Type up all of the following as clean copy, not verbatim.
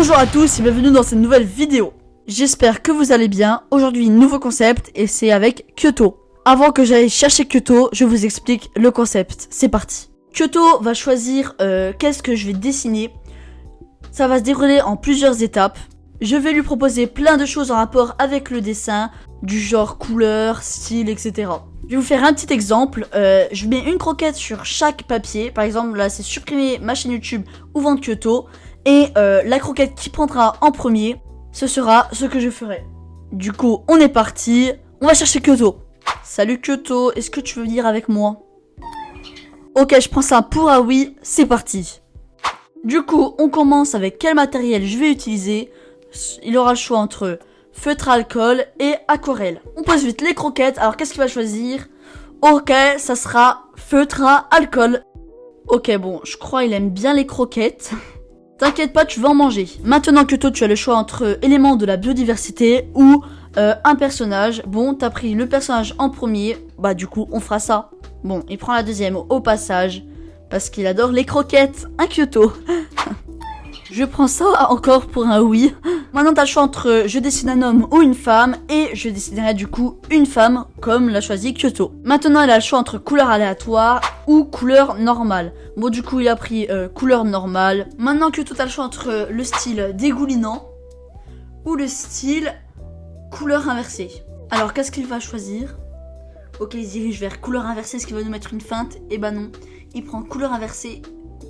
Bonjour à tous et bienvenue dans cette nouvelle vidéo. J'espère que vous allez bien. Aujourd'hui, nouveau concept et c'est avec Kyoto. Avant que j'aille chercher Kyoto, je vous explique le concept. C'est parti. Kyoto va choisir qu'est-ce que je vais dessiner. Ça va se dérouler en plusieurs étapes. Je vais lui proposer plein de choses en rapport avec le dessin, du genre couleur, style, etc. Je vais vous faire un petit exemple. Je mets une croquette sur chaque papier. Par exemple, là, c'est supprimer ma chaîne YouTube ou vendre Kyoto. Et la croquette qui prendra en premier, ce sera ce que je ferai. Du coup, on est parti. On va chercher Kyoto. Salut Kyoto, est-ce que tu veux venir avec moi? Ok, je prends ça pour un oui, c'est parti. Du coup, on commence avec quel matériel je vais utiliser. Il aura le choix entre feutre à alcool et aquarelle. On pose vite les croquettes. Alors, qu'est-ce qu'il va choisir? Ok, ça sera feutre à alcool. Ok, bon, je crois qu'il aime bien les croquettes. T'inquiète pas, tu vas en manger. Maintenant que toi, tu as le choix entre éléments de la biodiversité ou un personnage. Bon, t'as pris le personnage en premier. Bah, du coup, on fera ça. Bon, il prend la deuxième au passage. Parce qu'il adore les croquettes. Un Kyoto. Je prends ça encore pour un oui. Maintenant, t'as le choix entre je dessine un homme ou une femme. Et je dessinerai du coup une femme comme l'a choisi Kyoto. Maintenant, il a le choix entre couleur aléatoire ou couleur normale. Bon, du coup, il a pris couleur normale. Maintenant, Kyoto a le choix entre le style dégoulinant ou le style couleur inversée. Alors, qu'est-ce qu'il va choisir? Ok, il se dirige vers couleur inversée. Est-ce qu'il va nous mettre une feinte? Eh ben non. Il prend couleur inversée.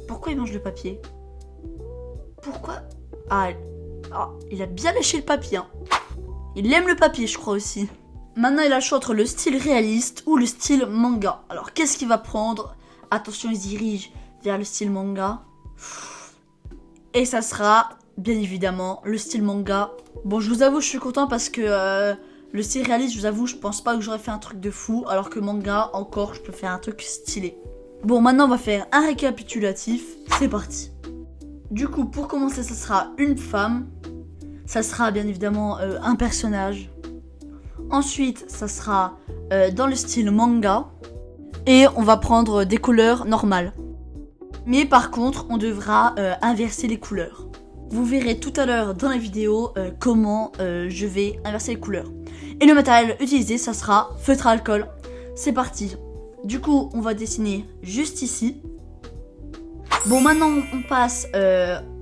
Pourquoi il mange le papier? Pourquoi? Ah, il a bien léché le papier. Hein. Il aime le papier, je crois aussi. Maintenant, il a le choix entre le style réaliste ou le style manga. Alors, qu'est-ce qu'il va prendre? Attention, il se dirige vers le style manga. Et ça sera, bien évidemment, le style manga. Bon, je vous avoue, je suis content parce que le style réaliste, je vous avoue, je pense pas que j'aurais fait un truc de fou. Alors que manga, encore, je peux faire un truc stylé. Bon, maintenant, on va faire un récapitulatif. C'est parti. Du coup, pour commencer, ça sera une femme. Ça sera bien évidemment un personnage. Ensuite, ça sera dans le style manga. Et on va prendre des couleurs normales. Mais par contre, on devra inverser les couleurs. Vous verrez tout à l'heure dans la vidéo comment je vais inverser les couleurs. Et le matériel utilisé, ça sera feutre à alcool. C'est parti. Du coup, on va dessiner juste ici. Bon, maintenant on passe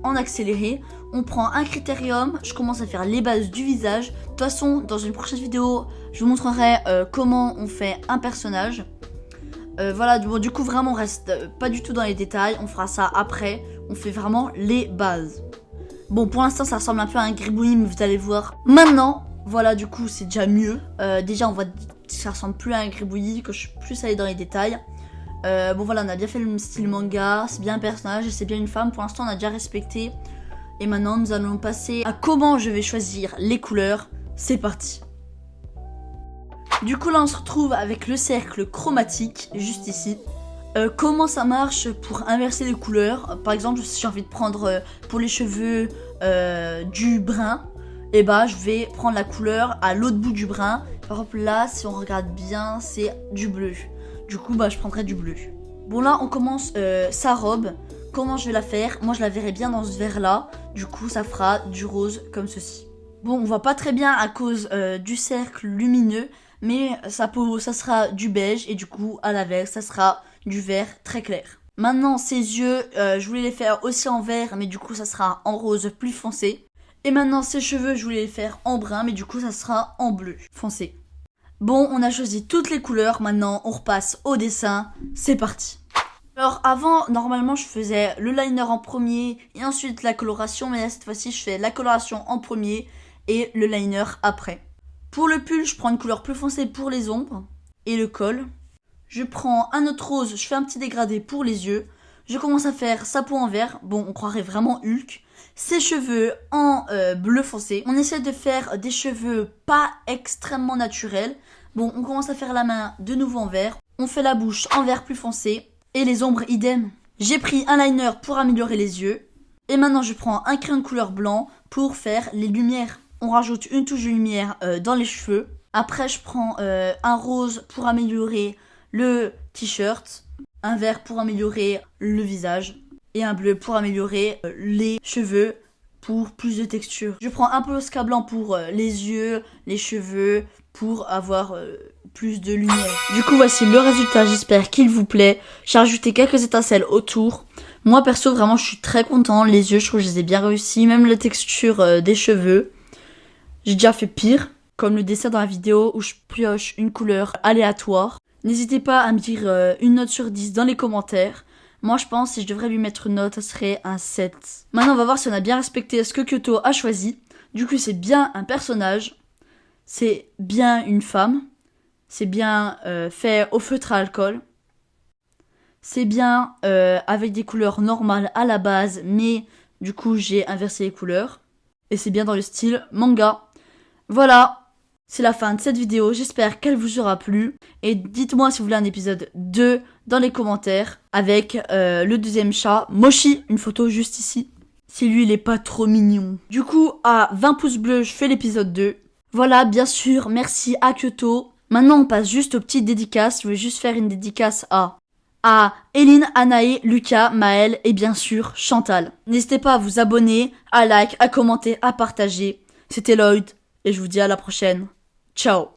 en accéléré. On prend un critérium. Je commence à faire les bases du visage. De toute façon, dans une prochaine vidéo, je vous montrerai comment on fait un personnage. Voilà, bon, du coup, vraiment, on reste pas du tout dans les détails. On fera ça après. On fait vraiment les bases. Bon, pour l'instant, ça ressemble un peu à un gribouillis, mais vous allez voir. Maintenant, voilà, du coup, c'est déjà mieux. Déjà, on voit que ça ressemble plus à un gribouillis, que je suis plus allée dans les détails. Bon voilà, on a bien fait le style manga, c'est bien un personnage et c'est bien une femme. Pour l'instant, on a déjà respecté. Et maintenant, nous allons passer à comment je vais choisir les couleurs. C'est parti. Du coup, là, on se retrouve avec le cercle chromatique, juste ici. Comment ça marche pour inverser les couleurs? Par exemple, si j'ai envie de prendre pour les cheveux du brun, et bah, je vais prendre la couleur à l'autre bout du brun. Par exemple, là, si on regarde bien, c'est du bleu. Du coup, bah, je prendrai du bleu. Bon, là, on commence sa robe. Comment je vais la faire? Moi, je la verrai bien dans ce vert-là. Du coup, ça fera du rose comme ceci. Bon, on voit pas très bien à cause du cercle lumineux. Mais sa peau, ça sera du beige. Et du coup, à l'inverse, ça sera du vert très clair. Maintenant, ses yeux, je voulais les faire aussi en vert. Mais du coup, ça sera en rose plus foncé. Et maintenant, ses cheveux, je voulais les faire en brun. Mais du coup, ça sera en bleu foncé. Bon, on a choisi toutes les couleurs, maintenant on repasse au dessin, c'est parti. Alors avant, normalement je faisais le liner en premier et ensuite la coloration, mais là cette fois-ci je fais la coloration en premier et le liner après. Pour le pull, je prends une couleur plus foncée pour les ombres et le col. Je prends un autre rose, je fais un petit dégradé pour les yeux. Je commence à faire sa peau en vert, bon on croirait vraiment Hulk. Ses cheveux en bleu foncé. On essaie de faire des cheveux pas extrêmement naturels. Bon, on commence à faire la main de nouveau en vert. On fait la bouche en vert plus foncé. Et les ombres idem. J'ai pris un liner pour améliorer les yeux. Et maintenant, je prends un crayon de couleur blanc pour faire les lumières. On rajoute une touche de lumière dans les cheveux. Après, je prends un rose pour améliorer le t-shirt. Un vert pour améliorer le visage. Et un bleu pour améliorer les cheveux pour plus de texture. Je prends un peu Oscar blanc pour les yeux, les cheveux, pour avoir plus de lumière. Du coup, voici le résultat, j'espère qu'il vous plaît. J'ai rajouté quelques étincelles autour. Moi, perso, vraiment, je suis très content. Les yeux, je trouve que je les ai bien réussis. Même la texture des cheveux. J'ai déjà fait pire, comme le dessin dans la vidéo où je pioche une couleur aléatoire. N'hésitez pas à me dire une note sur 10 dans les commentaires. Moi, je pense que si je devrais lui mettre une note, ça serait un 7. Maintenant, on va voir si on a bien respecté ce que Kyoto a choisi. Du coup, c'est bien un personnage. C'est bien une femme. C'est bien fait au feutre à alcool. C'est bien avec des couleurs normales à la base, mais du coup, j'ai inversé les couleurs. Et c'est bien dans le style manga. Voilà, c'est la fin de cette vidéo. J'espère qu'elle vous aura plu. Et dites-moi si vous voulez un épisode 2 dans les commentaires avec le deuxième chat, Moshi, une photo juste ici. Si lui, il est pas trop mignon. Du coup, à 20 pouces bleus, je fais l'épisode 2. Voilà, bien sûr, merci à Kyoto. Maintenant, on passe juste aux petites dédicaces. Je vais juste faire une dédicace à Eline, Anaé, Lucas, Maël et bien sûr Chantal. N'hésitez pas à vous abonner, à like, à commenter, à partager. C'était Lloyd et je vous dis à la prochaine. Ciao.